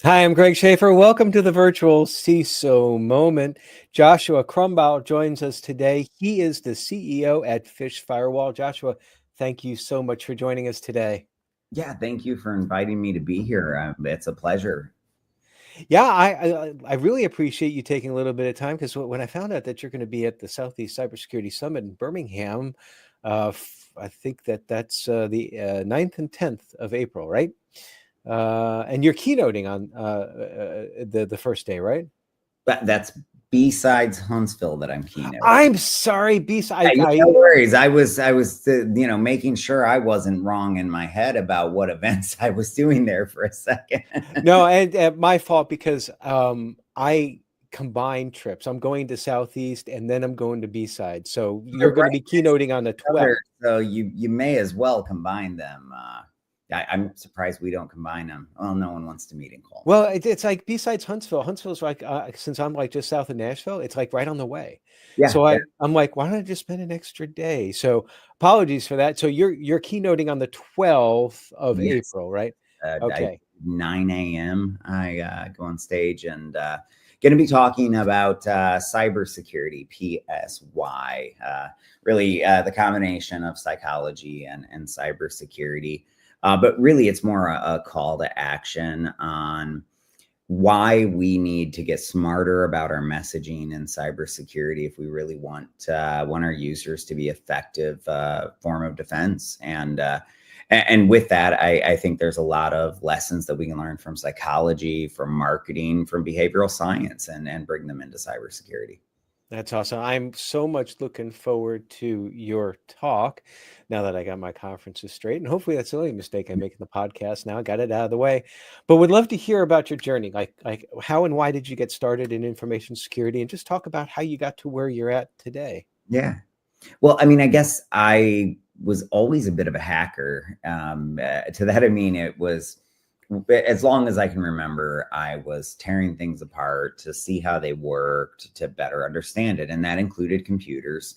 Hi, I'm Greg Schaefer. Welcome to the Virtual CISO Moment. Joshua Crumbaugh joins us today. He is the CEO at PhishFirewall. Joshua, thank you so much for joining us today. Yeah, thank you for inviting me to be here. It's a pleasure. Yeah, I really appreciate you taking a little bit of time, because when I found out that you're going to be at the Southeast Cybersecurity Summit in Birmingham, I think that's the 9th and 10th of April, right? And you're keynoting on the first day, right? That's BSides Huntsville that I'm keynoting. I'm sorry, No worries. I was, making sure I wasn't wrong in my head about what events I was doing there for a second. No, and my fault, because I combine trips. I'm going to Southeast and then I'm going to B-side. So you're going to be keynoting on the 12th. So you may as well combine them. I'm surprised we don't combine them. Well, no one wants to meet in Cole. Well, it's like BSides Huntsville. Huntsville's like, since I'm like just south of Nashville, it's like right on the way. Yeah. So I'm like, why don't I just spend an extra day? So apologies for that. So you're keynoting on the 12th of April, right? Okay. 9 a.m. I go on stage and going to be talking about cybersecurity, PSY, really the combination of psychology and cybersecurity. But really, it's more a call to action on why we need to get smarter about our messaging in cybersecurity if we really want our users to be effective form of defense. And with that, I think there's a lot of lessons that we can learn from psychology, from marketing, from behavioral science, and bring them into cybersecurity. That's awesome. I'm so much looking forward to your talk now that I got my conferences straight. And hopefully that's the only mistake I make in the podcast now. I got it out of the way. But would love to hear about your journey. Like how and why did you get started in information security? And just talk about how you got to where you're at today. Yeah. Well, I mean, I guess I was always a bit of a hacker. To that, I mean, it was, as long as I can remember, I was tearing things apart to see how they worked, to better understand it. And that included computers.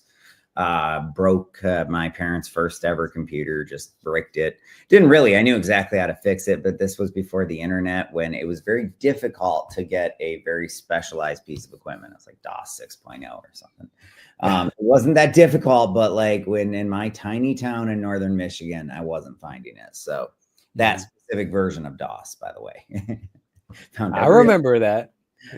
Broke my parents' first ever computer, just bricked it. I knew exactly how to fix it, but this was before the internet, when it was very difficult to get a very specialized piece of equipment. It was like DOS 6.0 or something. It wasn't that difficult, but like when in my tiny town in northern Michigan, I wasn't finding it. So that specific version of DOS, by the way. I remember that.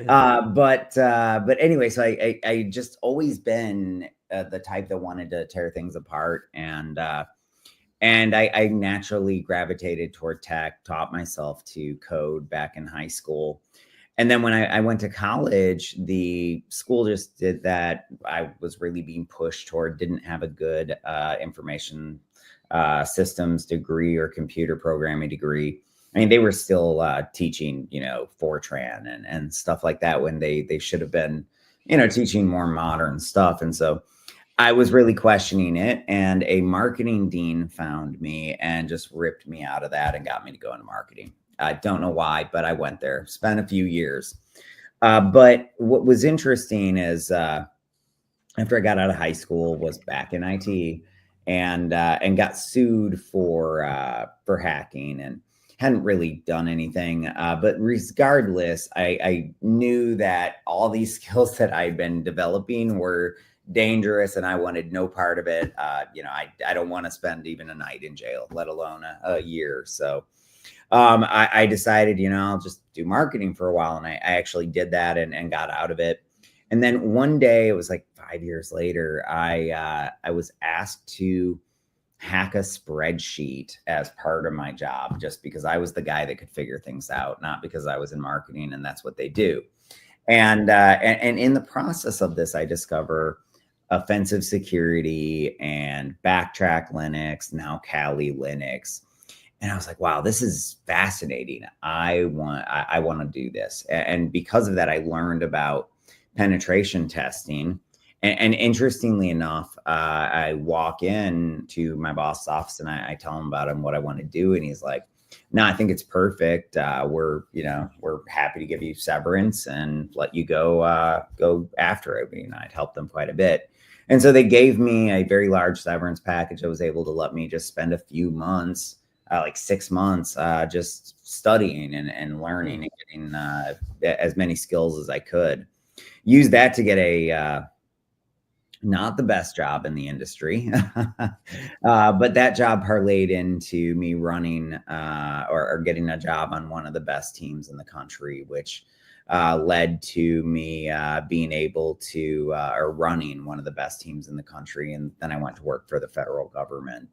But anyway, so I just always been the type that wanted to tear things apart, and I naturally gravitated toward tech, taught myself to code back in high school. And then when I went to college, the school just did that. I was really being pushed toward, didn't have a good information systems degree or computer programming degree. I mean, they were still teaching, Fortran and stuff like that, when they should have been, teaching more modern stuff. And so I was really questioning it, and a marketing dean found me and just ripped me out of that and got me to go into marketing. I don't know why, but I went there, spent a few years. But what was interesting is after I got out of high school, was back in IT and got sued for hacking, and hadn't really done anything. But regardless, I knew that all these skills that I'd been developing were dangerous, and I wanted no part of it. I don't want to spend even a night in jail, let alone a year. So I decided, I'll just do marketing for a while. And I actually did that and got out of it. And then one day, it was like 5 years later, I was asked to hack a spreadsheet as part of my job, just because I was the guy that could figure things out, not because I was in marketing and that's what they do. And in the process of this, I discover offensive security and Backtrack Linux, now Kali Linux. And I was like, wow, this is fascinating. I want to do this. And because of that, I learned about penetration testing. And interestingly enough, I walk in to my boss's office and I tell him about what I want to do. And he's like, no, I think it's perfect. We're happy to give you severance and let you go after it. I'd helped them quite a bit. And so they gave me a very large severance package that was able to let me just spend a few months like 6 months, just studying and learning and getting as many skills as I could. Use that to get a not the best job in the industry, but that job parlayed into me running or getting a job on one of the best teams in the country, which led to me being able to or running one of the best teams in the country. And then I went to work for the federal government.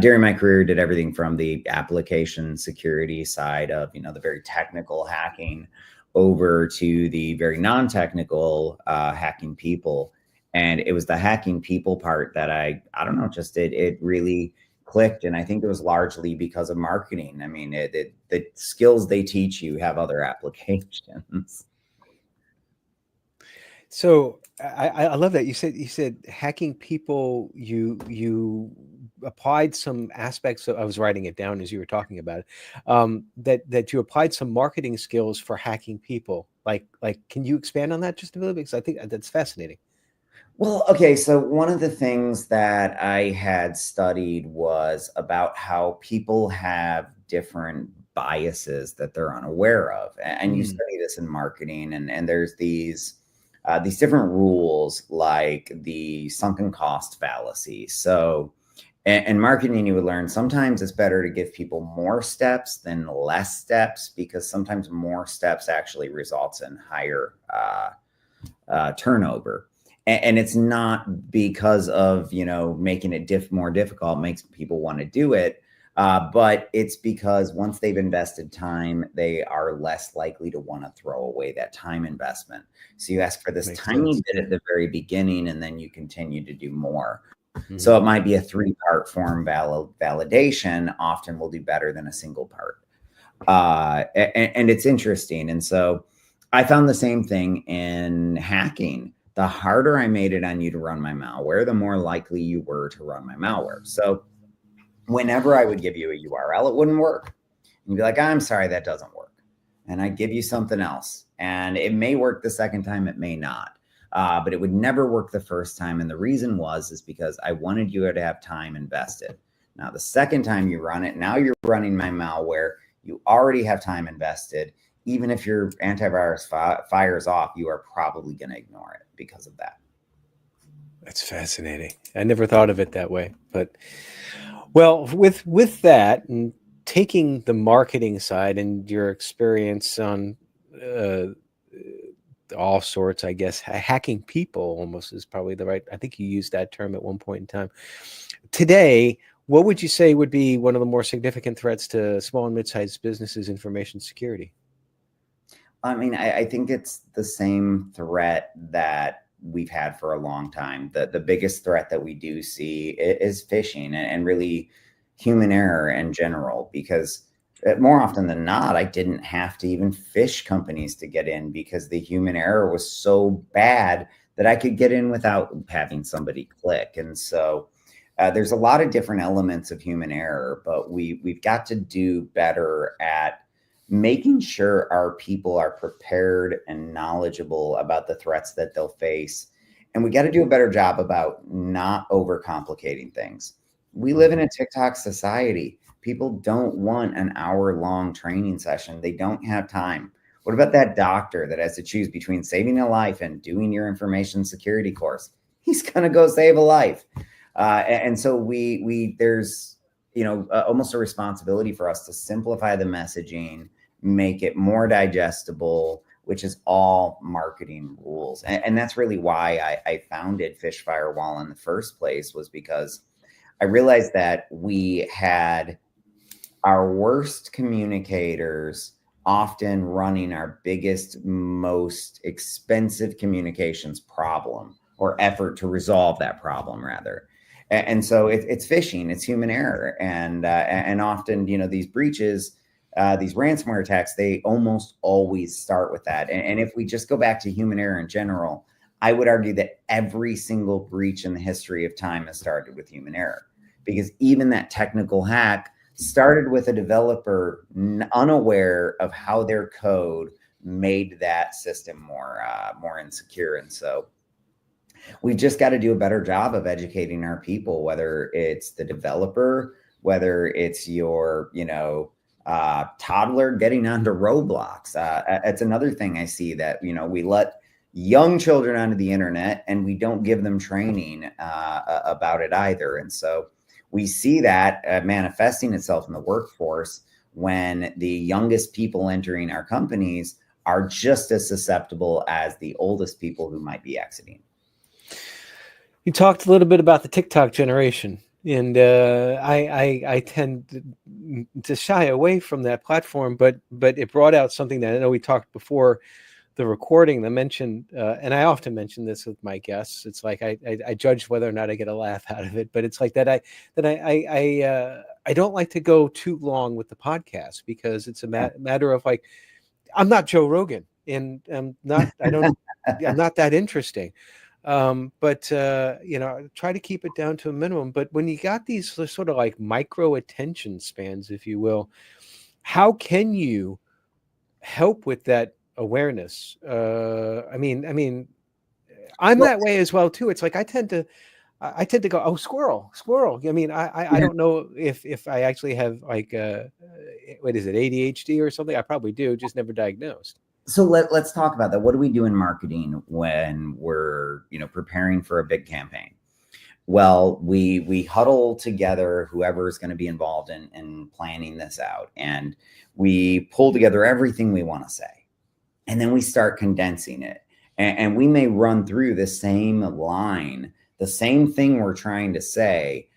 During my career, did everything from the application security side of, the very technical hacking over to the very non-technical hacking people. And it was the hacking people part that I don't know, just it really clicked. And I think it was largely because of marketing. I mean, the skills they teach you have other applications. So I love that you said hacking people. You applied some aspects of, I was writing it down as you were talking about it, that you applied some marketing skills for hacking people. Like, can you expand on that just a little bit? Because I think that's fascinating. Well, okay, so one of the things that I had studied was about how people have different biases that they're unaware of. And you study this in marketing, and there's these different rules like the sunken cost fallacy. So in marketing, you would learn sometimes it's better to give people more steps than less steps, because sometimes more steps actually results in higher turnover. And it's not because of, making it more difficult makes people want to do it. But it's because once they've invested time, they are less likely to want to throw away that time investment. So you ask for this tiny bit at the very beginning, and then you continue to do more. So it might be a 3-part form validation. Often will do better than a single part. And it's interesting. And so I found the same thing in hacking. The harder I made it on you to run my malware, the more likely you were to run my malware. So whenever I would give you a URL, it wouldn't work. And you'd be like, I'm sorry, that doesn't work. And I'd give you something else. And it may work the second time, it may not. But it would never work the first time. And the reason is because I wanted you to have time invested. Now, the second time you run it, now you're running my malware. You already have time invested. Even if your antivirus fires off, you are probably going to ignore it because of that. That's fascinating. I never thought of it that way. But, well, with that, and taking the marketing side and your experience on all sorts, I guess, hacking people almost is probably the right, I think you used that term at one point in time. Today, what would you say would be one of the more significant threats to small and mid-sized businesses' information security? I mean, I think it's the same threat that we've had for a long time. The biggest threat that we do see is phishing and really human error in general, because more often than not, I didn't have to even phish companies to get in, because the human error was so bad that I could get in without having somebody click. And so there's a lot of different elements of human error, but we've got to do better at making sure our people are prepared and knowledgeable about the threats that they'll face. And we got to do a better job about not overcomplicating things. We live in a TikTok society. People don't want an hour-long training session. They don't have time. What about that doctor that has to choose between saving a life and doing your information security course? He's going to go save a life. And so there's, almost a responsibility for us to simplify the messaging, make it more digestible, which is all marketing rules. And that's really why I founded PhishFirewall in the first place, was because I realized that we had our worst communicators often running our biggest, most expensive communications problem, or effort to resolve that problem, rather. And so it's phishing, it's human error. And often, these breaches, these ransomware attacks, they almost always start with that. And if we just go back to human error in general, I would argue that every single breach in the history of time has started with human error, because even that technical hack started with a developer unaware of how their code made that system more insecure. And so we've just got to do a better job of educating our people, whether it's the developer, whether it's your, toddler getting onto Roblox. It's another thing I see that, we let young children onto the internet and we don't give them training about it either. And so we see that manifesting itself in the workforce when the youngest people entering our companies are just as susceptible as the oldest people who might be exiting. You talked a little bit about the TikTok generation, and I tend to shy away from that platform, but it brought out something that I know we talked before the recording. I mentioned, and I often mention this with my guests. It's like I judge whether or not I get a laugh out of it, but it's like that I don't like to go too long with the podcast because it's a matter of like, I'm not Joe Rogan, and I'm not that interesting. But try to keep it down to a minimum. But when you got these sort of like micro attention spans, if you will, how can you help with that awareness? I mean, I'm that way as well too. It's like I tend to go, oh, squirrel. I mean, I don't know if I actually have like what is it, ADHD or something? I probably do, just never diagnosed. So let's talk about that. What do we do in marketing when we're, preparing for a big campaign? Well, we huddle together whoever is going to be involved in planning this out, and we pull together everything we want to say, and then we start condensing it. And we may run through the same line, the same thing we're trying to say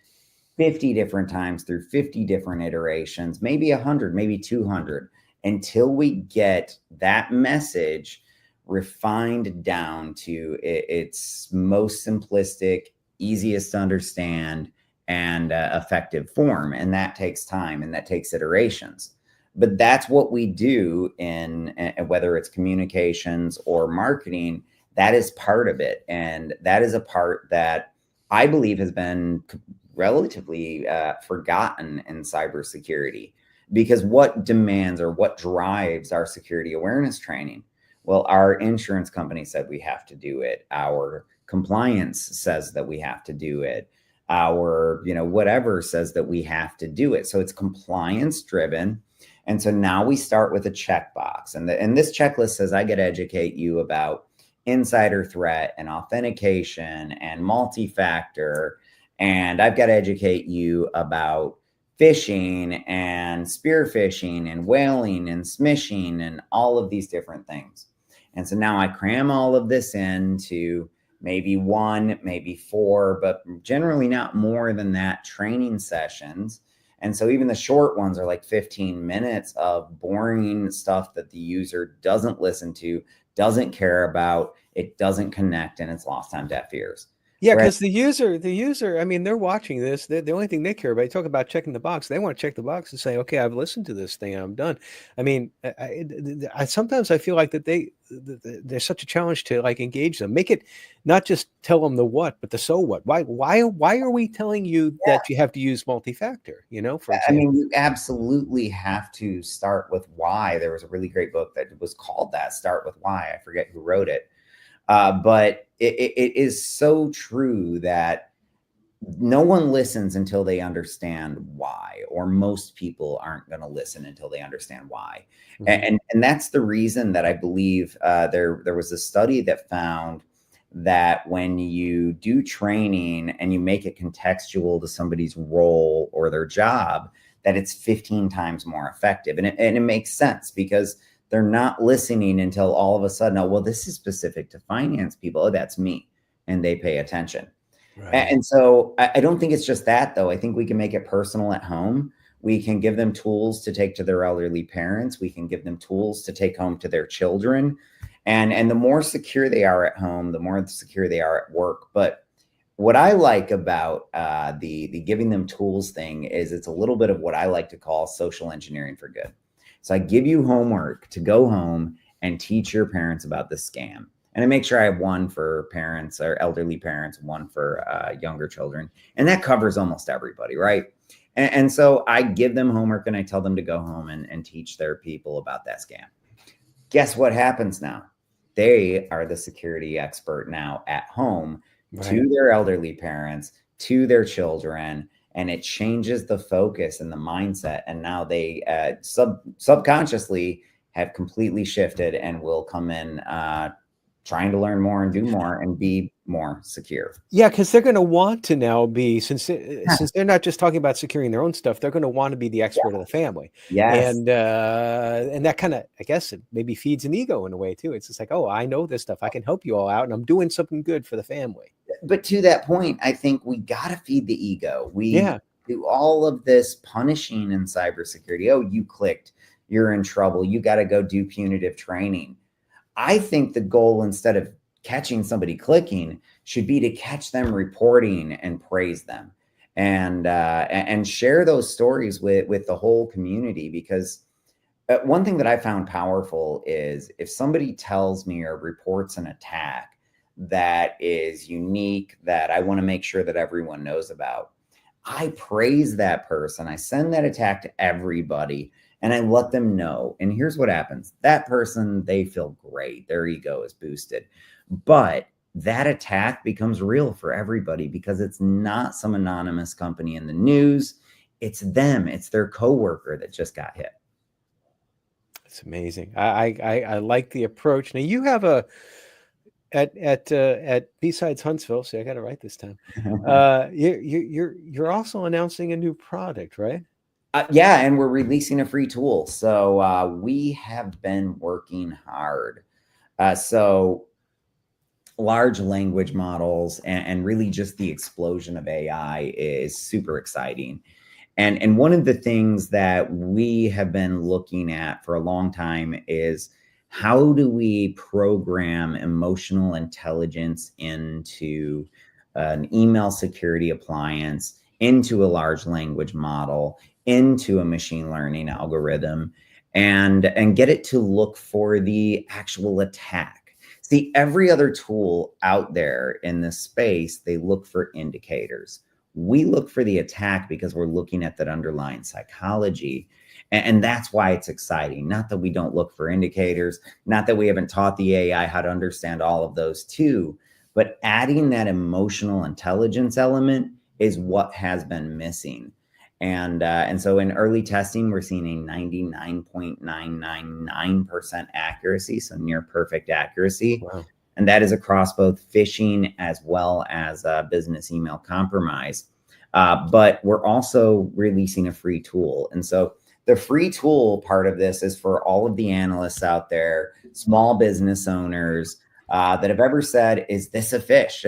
50 different times through 50 different iterations, maybe 100, maybe 200. Until we get that message refined down to its most simplistic, easiest to understand, and effective form. And that takes time and that takes iterations. But that's what we do in whether it's communications or marketing. That is part of it. And that is a part that I believe has been relatively forgotten in cybersecurity. Because what demands or what drives our security awareness training? Well, our insurance company said we have to do it. Our compliance says that we have to do it. Our, whatever says that we have to do it. So it's compliance driven. And so now we start with a checkbox. And this checklist says, I got to educate you about insider threat and authentication and multi-factor. And I've got to educate you about phishing and spear phishing and whaling and smishing and all of these different things. And so now I cram all of this into maybe 1, maybe 4, but generally not more than that training sessions. And so even the short ones are like 15 minutes of boring stuff that the user doesn't listen to, doesn't care about, it doesn't connect, and it's lost on deaf ears. Yeah, because the user, I mean, they're watching this. The only thing they care about, you talk about checking the box. They want to check the box and say, okay, I've listened to this thing and I'm done. I mean, I sometimes I feel like that there's such a challenge to like engage them, make it not just tell them the what, but the so what. Why are we telling you that you have to use multi-factor? For example, I mean, you absolutely have to start with why. There was a really great book that was called that, Start with Why. I forget who wrote it. But it is so true that no one listens until they understand why, or most people aren't going to listen until they understand why. Mm-hmm. And that's the reason that I believe there was a study that found that when you do training and you make it contextual to somebody's role or their job, that it's 15 times more effective. And it makes sense because they're not listening until all of a sudden, oh, well, this is specific to finance people. Oh, that's me. And they pay attention. Right. And so I don't think it's just that, though. I think we can make it personal at home. We can give them tools to take to their elderly parents. We can give them tools to take home to their children. And the more secure they are at home, the more secure they are at work. But what I like about the giving them tools thing is it's a little bit of what I like to call social engineering for good. So I give you homework to go home and teach your parents about the scam. And I make sure I have one for parents or elderly parents, one for younger children. And that covers almost everybody, right? And so I give them homework and I tell them to go home and teach their people about that scam. Guess what happens now? They are the security expert now at home, right, to their elderly parents, to their children. and it changes the focus and the mindset. And now they subconsciously have completely shifted and will come in trying to learn more and do more and be more secure. Yeah, because they're going to want to now be, since they're not just talking about securing their own stuff, they're going to want to be the expert of the family. Yes. And that kind of, I guess, it maybe feeds an ego in a way too. It's just like, oh, I know this stuff. I can help you all out, and I'm doing something good for the family. But to that point, I think we got to feed the ego. We do all of this punishing in cybersecurity. Oh, you clicked, you're in trouble. You got to go do punitive training. I think the goal, instead of catching somebody clicking, should be to catch them reporting and praise them, and share those stories with the whole community. Because one thing that I found powerful is if somebody tells me or reports an attack that is unique, that I want to make sure that everyone knows about, I praise that person. I send that attack to everybody, and I let them know. And here's what happens. That person, they feel great. Their ego is boosted. But that attack becomes real for everybody, because it's not some anonymous company in the news. It's them. It's their coworker that just got hit. It's amazing. I like the approach. Now you have at BSides Huntsville. See, I got it right this time. You're also announcing a new product, right? Yeah, and we're releasing a free tool. So we have been working hard. So large language models and really just the explosion of AI is super exciting. And one of the things that we have been looking at for a long time is, how do we program emotional intelligence into an email security appliance, into a large language model, into a machine learning algorithm, and get it to look for the actual attack. See, every other tool out there in this space, they look for indicators. We look for the attack because we're looking at that underlying psychology. And that's why it's exciting. Not that we don't look for indicators, not that we haven't taught the AI how to understand all of those too, but adding that emotional intelligence element is what has been missing. And so in early testing, we're seeing a 99.999% accuracy, so near perfect accuracy. Wow. And that is across both phishing as well as business email compromise. But we're also releasing a free tool. And so the free tool part of this is for all of the analysts out there, small business owners that have ever said, is this a phish?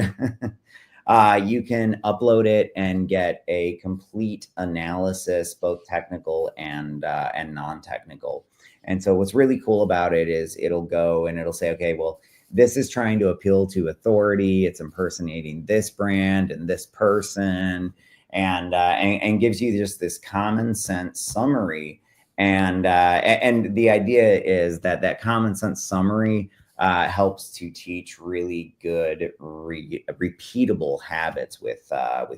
You can upload it and get a complete analysis, both technical and non-technical. And so what's really cool about it is it'll go and it'll say, okay, well, this is trying to appeal to authority. It's impersonating this brand and this person, and gives you just this common sense summary. And the idea is that common sense summary helps to teach really good repeatable habits with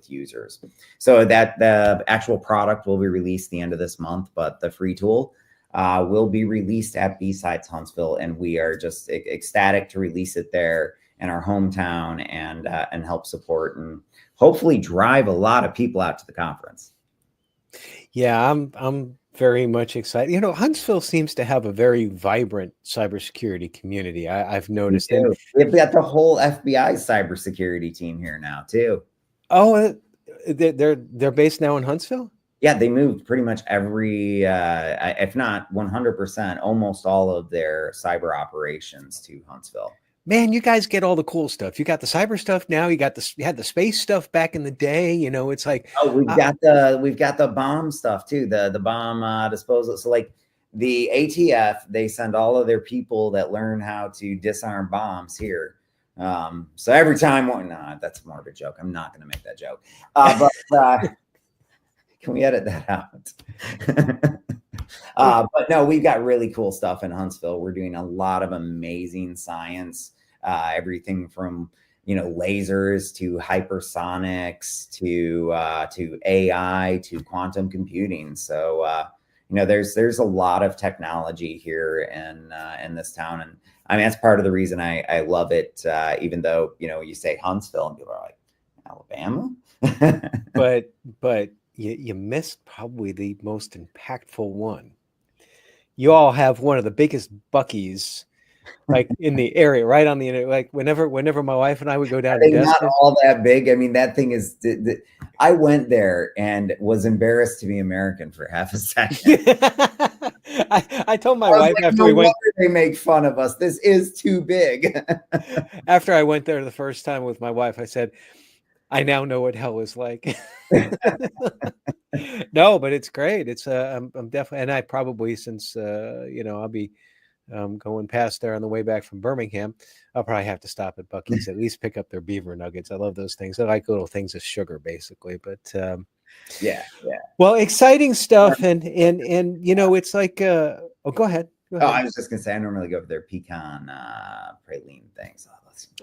users. So that the actual product will be released the end of this month, but the free tool will be released at BSides Huntsville, and we are just ecstatic to release it there in our hometown and help support and hopefully drive a lot of people out to the conference. Yeah, I'm very much excited. You know, Huntsville seems to have a very vibrant cybersecurity community. I've noticed. And we've got the whole FBI cybersecurity team here now too. Oh, they're based now in Huntsville? Yeah, they moved pretty much every, if not 100%, almost all of their cyber operations to Huntsville. Man, you guys get all the cool stuff. You got the cyber stuff now. You had the space stuff back in the day. You know, it's like, oh, we've got the bomb stuff too. The bomb disposal. So like the ATF, they send all of their people that learn how to disarm bombs here. So every time, no, that's more of a joke. I'm not going to make that joke. But can we edit that out? But no, we've got really cool stuff in Huntsville. We're doing a lot of amazing science, everything from, you know, lasers to hypersonics to AI to quantum computing. So, you know, there's a lot of technology here in this town. And I mean, that's part of the reason I love it, even though, you know, you say Huntsville and people are like, Alabama? but you missed probably the most impactful one. You all have one of the biggest Buc-ee's like in the area, right on the internet. Like whenever my wife and I would go down I to think not Destin. all that big. I mean, that thing is. I went there and was embarrassed to be American for half a second. I told my I was wife like, after no we went. wonder they make fun of us. This is too big. After I went there the first time with my wife, I said, I now know what hell is like. No, but it's great. It's I'm definitely, and I probably, since I'll be going past there on the way back from Birmingham, I'll probably have to stop at Buc-ee's, at least pick up their beaver nuggets. I love those things. I like little things of sugar, basically. But Yeah. well, exciting stuff, and it's like oh, go ahead. Oh, I was just gonna say I normally go for their pecan praline things.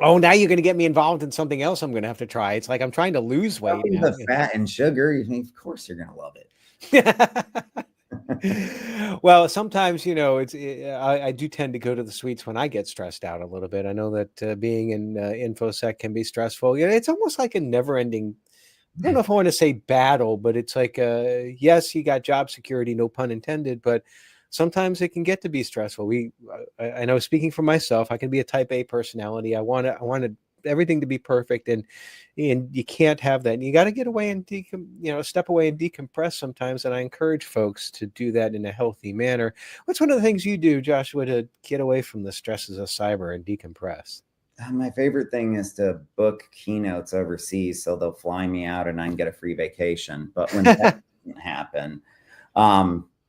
Oh, now you're going to get me involved in something else I'm going to have to try. It's like I'm trying to lose weight now. The fat and sugar, of course you're going to love it. Well, sometimes, I do tend to go to the sweets when I get stressed out a little bit. I know that being in InfoSec can be stressful. It's almost like a never-ending, I don't know if I want to say battle, but it's like, yes, you got job security, no pun intended, but sometimes it can get to be stressful. I know, speaking for myself, I can be a type A personality. I want everything to be perfect, and you can't have that. And you got to get away and step away and decompress sometimes. And I encourage folks to do that in a healthy manner. What's one of the things you do, Joshua, to get away from the stresses of cyber and decompress? My favorite thing is to book keynotes overseas, so they'll fly me out and I can get a free vacation. But when that doesn't happen,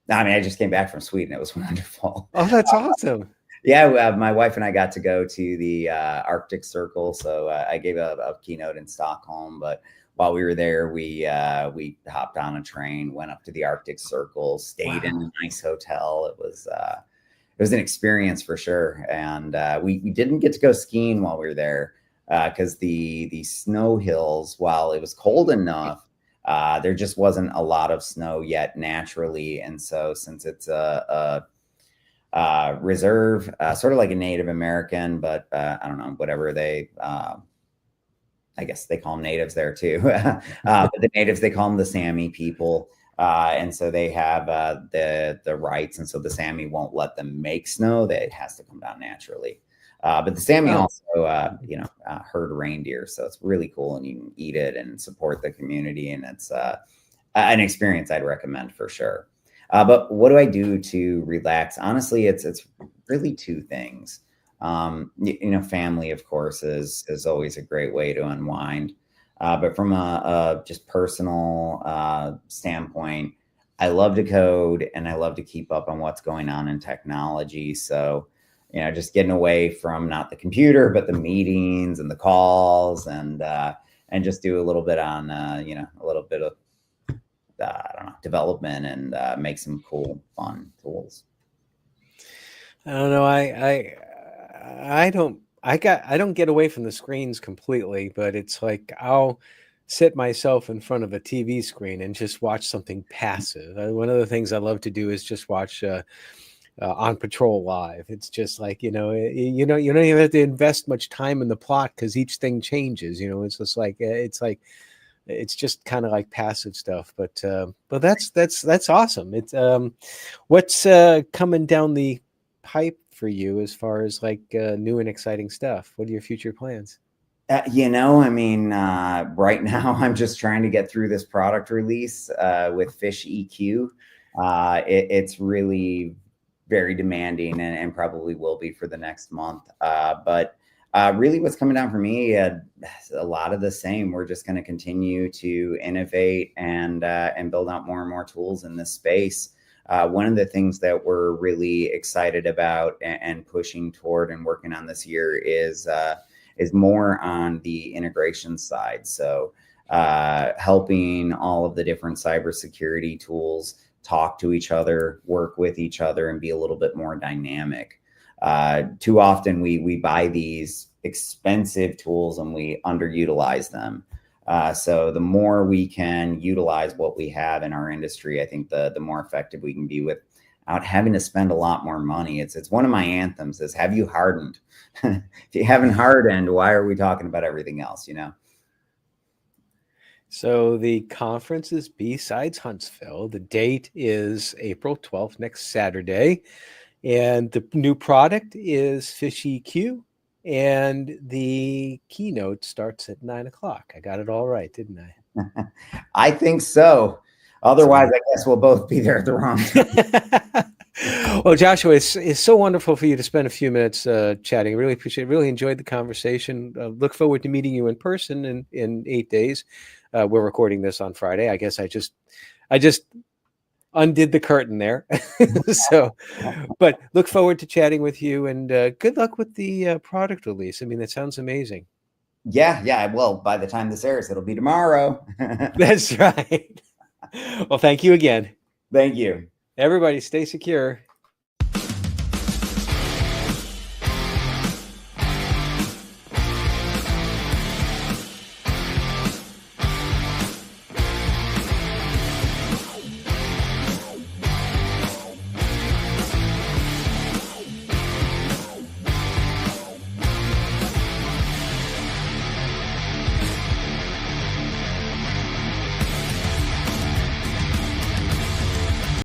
I just came back from Sweden. It was wonderful. Oh, that's awesome. Yeah, my wife and I got to go to the Arctic Circle. So I gave a keynote in Stockholm. But while we were there, we hopped on a train, went up to the Arctic Circle, stayed in a nice hotel. It was an experience for sure. And we didn't get to go skiing while we were there because the snow hills, while it was cold enough, there just wasn't a lot of snow yet naturally. And so since it's a reserve, sort of like a Native American, but I don't know, whatever they, I guess they call them natives there too. But the natives, they call them the Sami people. And so they have the rights. And so the Sami won't let them make snow. It has to come down naturally. But the Sami also, herd reindeer. So it's really cool, and you can eat it and support the community. And it's an experience I'd recommend for sure. But what do I do to relax? Honestly, it's really two things. Family, of course, is always a great way to unwind. But from a just personal standpoint, I love to code and I love to keep up on what's going on in technology. So, just getting away from not the computer, but the meetings and the calls, and just do a little bit on, a little bit of, development, and make some cool, fun tools. I don't know. I don't get away from the screens completely, but it's like I'll sit myself in front of a TV screen and just watch something passive. One of the things I love to do is just watch On Patrol live. It's just like, you don't even have to invest much time in the plot because each thing changes. It's just like it's just kind of like passive stuff. But that's awesome. It's what's coming down the pipe for you as far as like new and exciting stuff? What are your future plans? Right now I'm just trying to get through this product release with PhishEQ. It's really very demanding and probably will be for the next month. But really what's coming down for me, a lot of the same. We're just going to continue to innovate and build out more and more tools in this space. One of the things that we're really excited about and pushing toward and working on this year is more on the integration side. So helping all of the different cybersecurity tools talk to each other, work with each other, and be a little bit more dynamic. Too often we buy these expensive tools and we underutilize them. So the more we can utilize what we have in our industry, I think the more effective we can be without having to spend a lot more money. It's one of my anthems is, have you hardened? If you haven't hardened, why are we talking about everything else, So the conference is BSides Huntsville. The date is April 12th, next Saturday. And the new product is PhishEQ. And the keynote starts at 9 o'clock. I got it all right, didn't I? I think so. Otherwise, I guess we'll both be there at the wrong time. Well, Joshua, it's so wonderful for you to spend a few minutes chatting. I really appreciate it. Really enjoyed the conversation. Look forward to meeting you in person in 8 days. We're recording this on Friday. I guess I just undid the curtain there. So, but look forward to chatting with you, and good luck with the product release. I mean, that sounds amazing. Yeah. Well, by the time this airs, it'll be tomorrow. That's right. Well, thank you again. Thank you. Everybody stay secure.